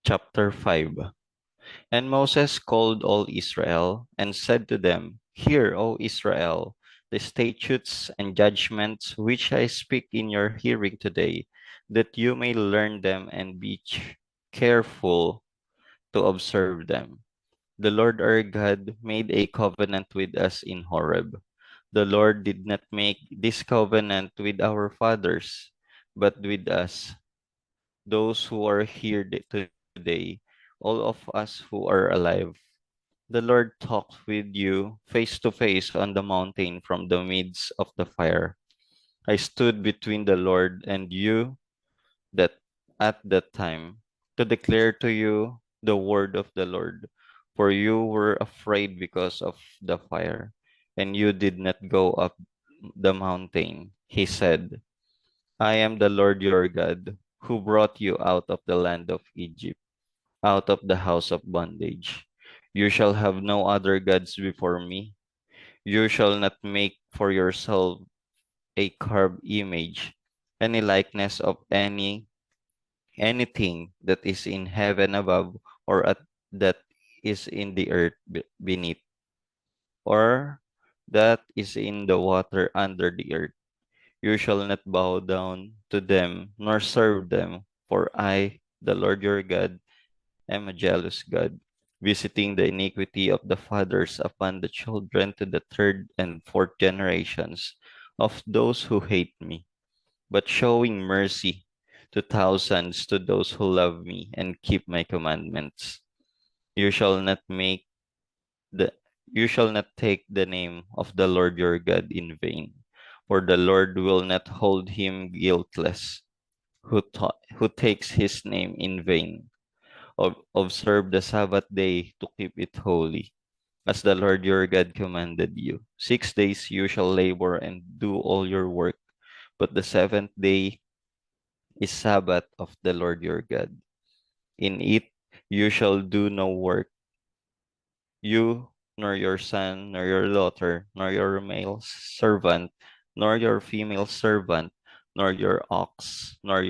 Chapter 5. And Moses called all Israel and said to them, Hear, O Israel, the statutes and judgments which I speak in your hearing today, that you may learn them and be careful to observe them. The Lord our God made a covenant with us in Horeb. The Lord did not make this covenant with our fathers, but with us, those who are here today, all of us who are alive. The Lord talked with you face to face on the mountain from the midst of the fire. I stood between the Lord and you that at that time to declare to you the word of the Lord, for you were afraid because of the fire, and you did not go up the mountain. He said, I am the Lord your God, who brought you out of the land of Egypt, out of the house of bondage. You shall have no other gods before me. You shall not make for yourself a carved image, any likeness of anything that is in heaven above, or that is in the earth beneath, or that is in the water under the earth. You shall not bow down to them, nor serve them, for I, the Lord your God, am a jealous God, visiting the iniquity of the fathers upon the children to the third and fourth generations of those who hate me, but showing mercy to thousands to those who love me and keep my commandments. You shall not make the you shall not take the name of the Lord your God in vain, for the Lord will not hold him guiltless who takes his name in vain. Observe the Sabbath day to keep it holy, as the Lord your God commanded you. 6 days you shall labor and do all your work, but the seventh day is Sabbath of the Lord your God. In it you shall do no work, you, nor your son, nor your daughter, nor your male servant, nor your female servant, nor your ox, nor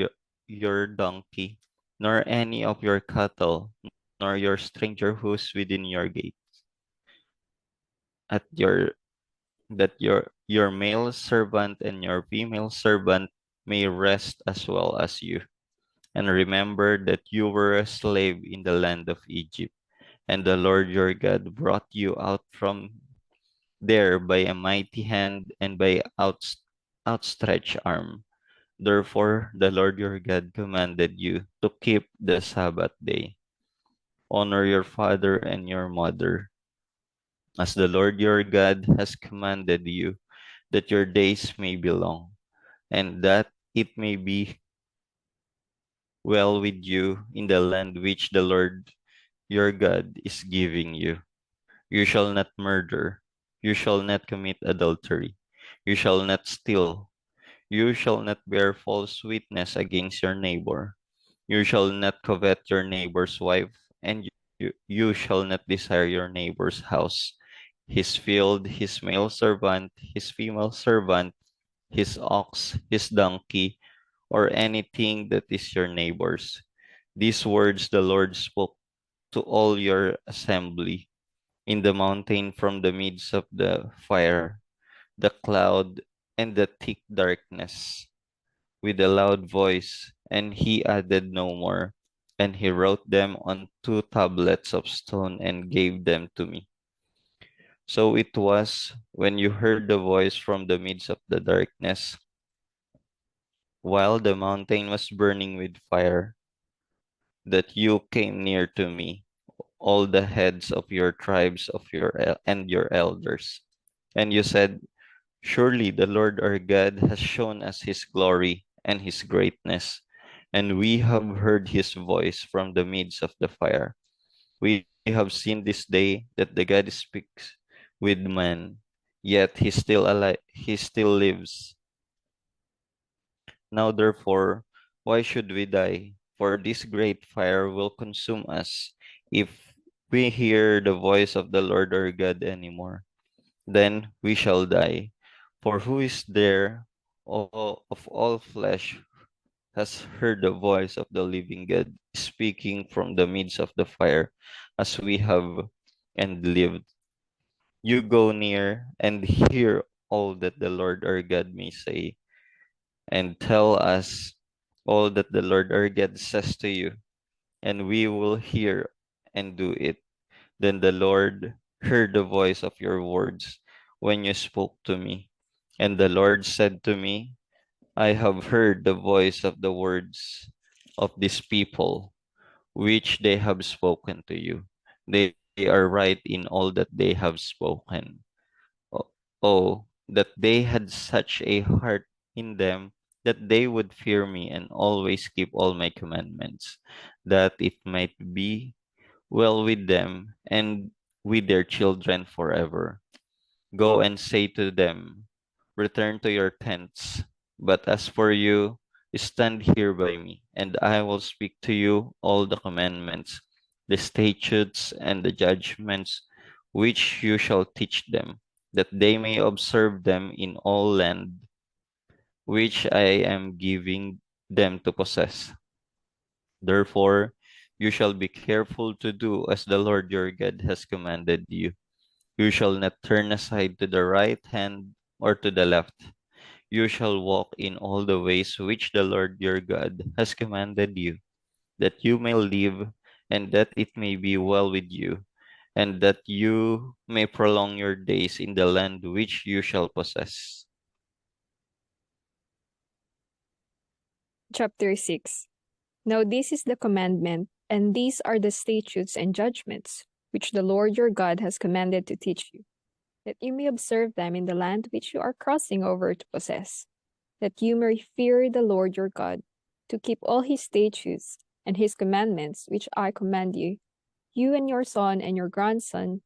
your donkey, nor any of your cattle, nor your stranger who is within your gate. At your male servant and your female servant may rest as well as you. And remember that you were a slave in the land of Egypt, and the Lord your God brought you out from there by a mighty hand and by outstretched arm. Therefore, the Lord your God commanded you to keep the Sabbath day. Honor your father and your mother, as the Lord your God has commanded you, that your days may be long, and that it may be well with you in the land which the Lord your God is giving you. You shall not murder. You shall not commit adultery. You shall not steal. You shall not bear false witness against your neighbor. You shall not covet your neighbor's wife, and you shall not desire your neighbor's house, his field, his male servant, his female servant, his ox, his donkey, or anything that is your neighbor's. These words the Lord spoke to all your assembly in the mountain from the midst of the fire, the cloud, and the thick darkness, with a loud voice, and he added no more. And he wrote them on 2 tablets of stone and gave them to me. So it was when you heard the voice from the midst of the darkness, while the mountain was burning with fire, that you came near to me, all the heads of your tribes and your elders. And you said, Surely the Lord our God has shown us his glory and his greatness, and we have heard his voice from the midst of the fire. We have seen this day that the God speaks with man, yet he still alive, he still lives. Now therefore, why should we die? For this great fire will consume us if we hear the voice of the Lord our God anymore. Then we shall die. For who is there of all flesh has heard the voice of the living God speaking from the midst of the fire, as we have and lived. You go near and hear all that the Lord our God may say, and tell us all that the Lord our God says to you, and we will hear and do it. Then the Lord heard the voice of your words when you spoke to me. And the Lord said to me, I have heard the voice of the words of this people, which they have spoken to you. They are right in all that they have spoken. Oh, oh, that they had such a heart in them that they would fear me and always keep all my commandments, that it might be well with them and with their children forever. Go and say to them, return to your tents. But as for you, stand here by me, and I will speak to you all the commandments, the statutes, and the judgments which you shall teach them, that they may observe them in all land which I am giving them to possess. Therefore, you shall be careful to do as the Lord your God has commanded you. You shall not turn aside to the right hand or to the left. You shall walk in all the ways which the Lord your God has commanded you, that you may live, and that it may be well with you, and that you may prolong your days in the land which you shall possess. Chapter 6. Now this is the commandment, and these are the statutes and judgments, which the Lord your God has commanded to teach you, that you may observe them in the land which you are crossing over to possess, that you may fear the Lord your God, to keep all his statutes and his commandments which I command you, you and your son and your grandson,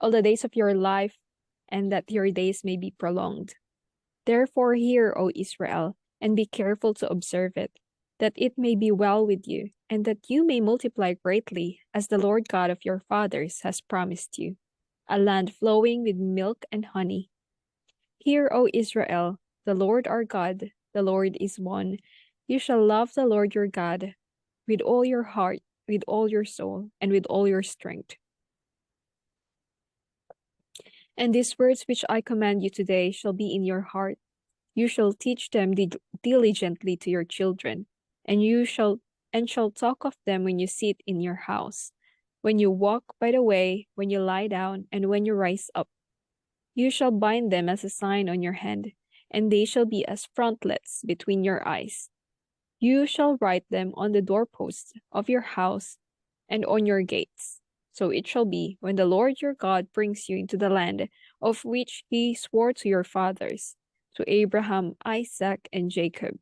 all the days of your life, and that your days may be prolonged. Therefore hear, O Israel, and be careful to observe it, that it may be well with you, and that you may multiply greatly, as the Lord God of your fathers has promised you, a land flowing with milk and honey. Hear, O Israel, the Lord our God, the Lord is one. You shall love the Lord your God with all your heart, with all your soul, and with all your strength. And these words which I command you today shall be in your heart. You shall teach them diligently to your children, and you shall talk of them when you sit in your house, when you walk by the way, when you lie down, and when you rise up. You shall bind them as a sign on your hand, and they shall be as frontlets between your eyes. You shall write them on the doorposts of your house and on your gates. So it shall be, when the Lord your God brings you into the land of which he swore to your fathers, to Abraham, Isaac, and Jacob,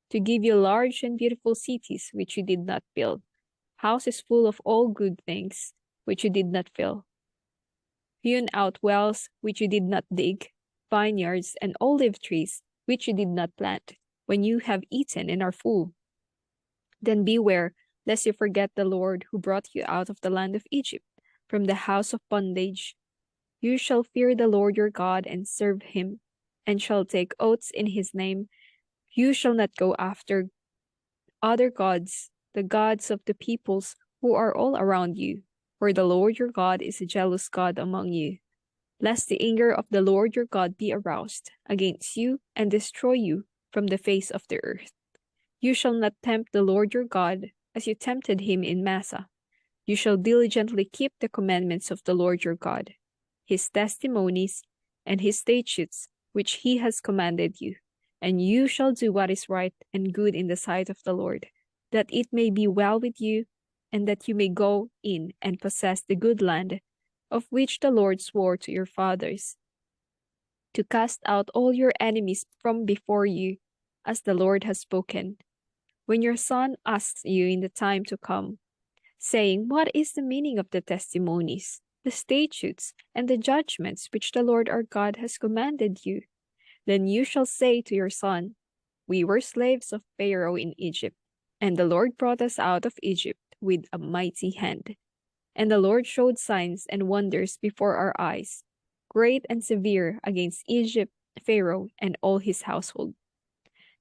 to give you large and beautiful cities which you did not build, houses full of all good things which you did not fill, hewn out wells which you did not dig, vineyards and olive trees which you did not plant, when you have eaten and are full. Then beware, lest you forget the Lord who brought you out of the land of Egypt, from the house of bondage. You shall fear the Lord your God and serve him, and shall take oaths in his name. You shall not go after other gods, the gods of the peoples who are all around you, for the Lord your God is a jealous God among you, lest the anger of the Lord your God be aroused against you and destroy you from the face of the earth. You shall not tempt the Lord your God as you tempted him in Massah. You shall diligently keep the commandments of the Lord your God, his testimonies, and his statutes, which he has commanded you. And you shall do what is right and good in the sight of the Lord, that it may be well with you, and that you may go in and possess the good land of which the Lord swore to your fathers, to cast out all your enemies from before you, as the Lord has spoken. When your son asks you in the time to come, saying, what is the meaning of the testimonies, the statutes, and the judgments which the Lord our God has commanded you? Then you shall say to your son, we were slaves of Pharaoh in Egypt, and the Lord brought us out of Egypt with a mighty hand. And the Lord showed signs and wonders before our eyes, great and severe, against Egypt, Pharaoh, and all his household.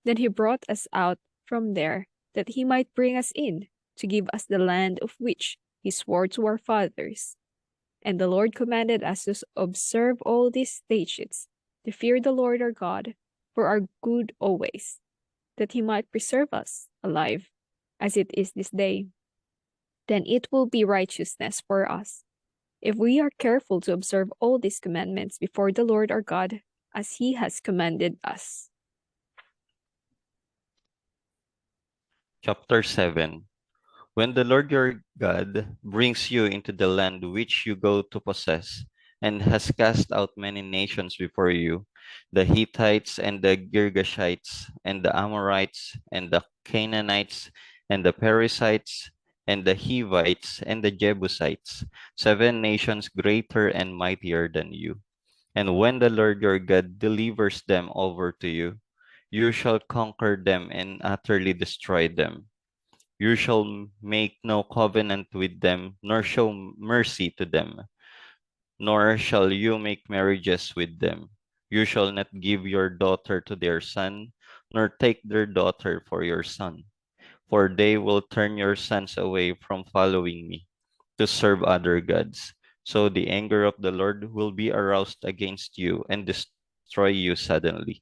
Then he brought us out from there, that he might bring us in, to give us the land of which he swore to our fathers. And the Lord commanded us to observe all these statutes, to fear the Lord our God, for our good always, that he might preserve us alive, as it is this day. Then it will be righteousness for us, if we are careful to observe all these commandments before the Lord our God, as he has commanded us. Chapter 7. When the Lord your God brings you into the land which you go to possess, and has cast out many nations before you, the Hittites and the Girgashites, and the Amorites, and the Canaanites, and the Perizzites, and the Hivites, and the Jebusites, 7 nations greater and mightier than you. And when the Lord your God delivers them over to you, you shall conquer them and utterly destroy them. You shall make no covenant with them, nor show mercy to them, nor shall you make marriages with them. You shall not give your daughter to their son, nor take their daughter for your son, for they will turn your sons away from following me to serve other gods. So the anger of the Lord will be aroused against you and destroy you suddenly.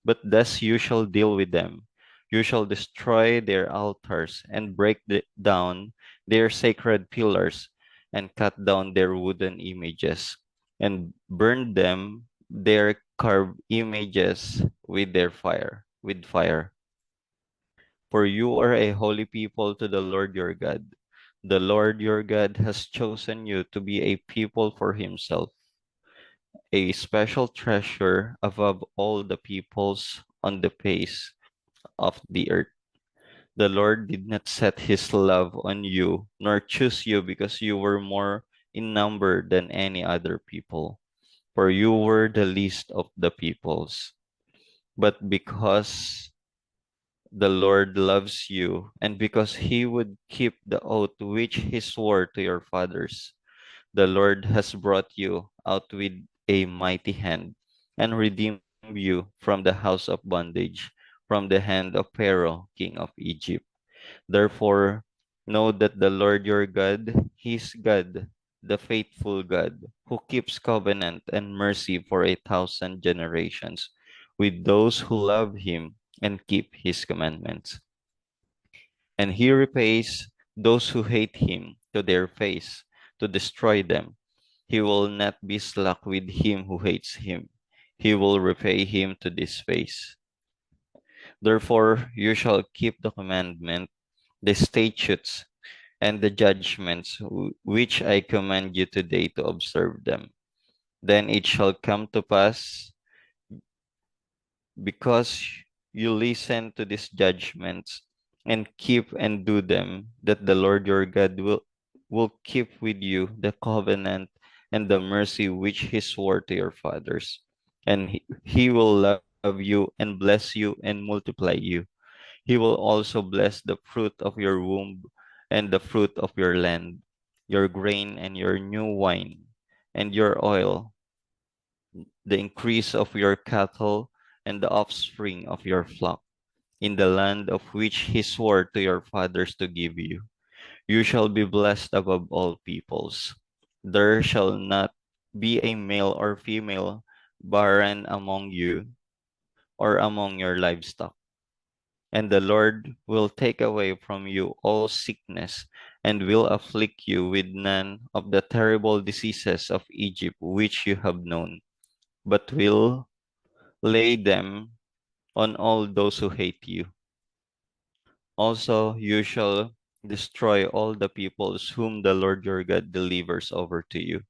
But thus you shall deal with them. You shall destroy their altars and break down their sacred pillars and cut down their wooden images and burn them their carved images with fire. For you are a holy people to the Lord your God. The Lord your God has chosen you to be a people for himself, a special treasure above all the peoples on the face of the earth. The Lord did not set his love on you, nor choose you because you were more in number than any other people, for you were the least of the peoples. But because the Lord loves you, and because he would keep the oath which he swore to your fathers, the Lord has brought you out with a mighty hand and redeemed you from the house of bondage, from the hand of Pharaoh, king of Egypt. Therefore, know that the Lord your God, he is God, the faithful God, who keeps covenant and mercy for 1,000 generations with those who love him and keep his commandments. And he repays those who hate him to their face, to destroy them. He will not be slack with him who hates him. He will repay him to this face. Therefore, you shall keep the commandment, the statutes, and the judgments which I command you today to observe them. Then it shall come to pass, because you listen to these judgments and keep and do them, that the Lord your God will keep with you the covenant and the mercy which he swore to your fathers. And he will love you and bless you and multiply you. He will also bless the fruit of your womb and the fruit of your land, your grain and your new wine, and your oil, the increase of your cattle, and the offspring of your flock, in the land of which he swore to your fathers to give you. You shall be blessed above all peoples. There shall not be a male or female barren among you or among your livestock. And the Lord will take away from you all sickness, and will afflict you with none of the terrible diseases of Egypt which you have known, but will lay them on all those who hate you. Also, you shall destroy all the peoples whom the Lord your God delivers over to you.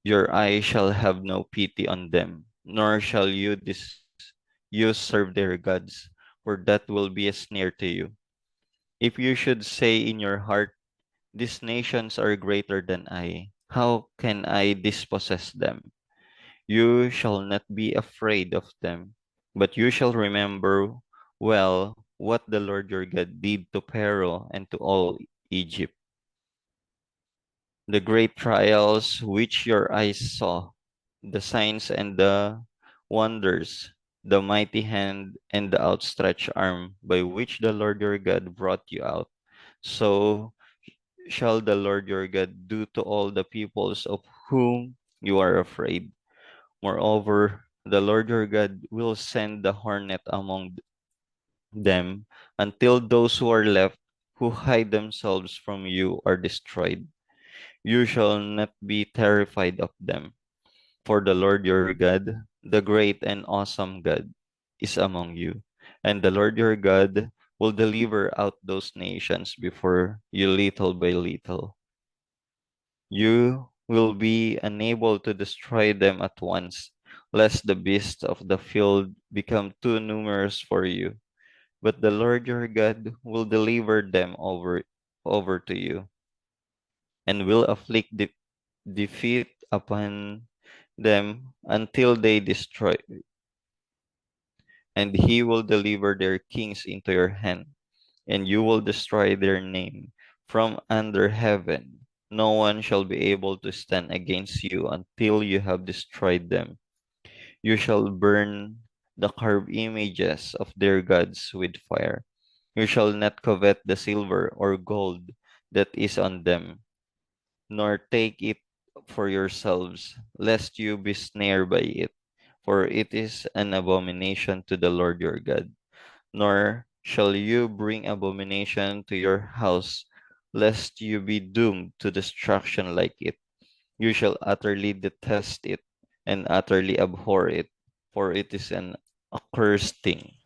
Your eye shall have no pity on them, nor shall you serve their gods, for that will be a snare to you. If you should say in your heart, these nations are greater than I, how can I dispossess them? You shall not be afraid of them, but you shall remember well what the Lord your God did to Pharaoh and to all Egypt, the great trials which your eyes saw, the signs and the wonders, the mighty hand and the outstretched arm by which the Lord your God brought you out. So shall the Lord your God do to all the peoples of whom you are afraid. Moreover, the Lord your God will send the hornet among them until those who are left who hide themselves from you are destroyed. You shall not be terrified of them, for the Lord your God, the great and awesome God, is among you, and the Lord your God will deliver out those nations before you little by little. You will be unable to destroy them at once, lest the beasts of the field become too numerous for you. But the Lord your God will deliver them over to you, and will afflict defeat upon them until they destroy, and he will deliver their kings into your hand, and you will destroy their name from under heaven. No one shall be able to stand against you until you have destroyed them. You shall burn the carved images of their gods with fire. You shall not covet the silver or gold that is on them, nor take it for yourselves, lest you be snared by it, for it is an abomination to the Lord your God. Nor shall you bring abomination to your house, lest you be doomed to destruction like it. You shall utterly detest it and utterly abhor it, for it is an accursed thing.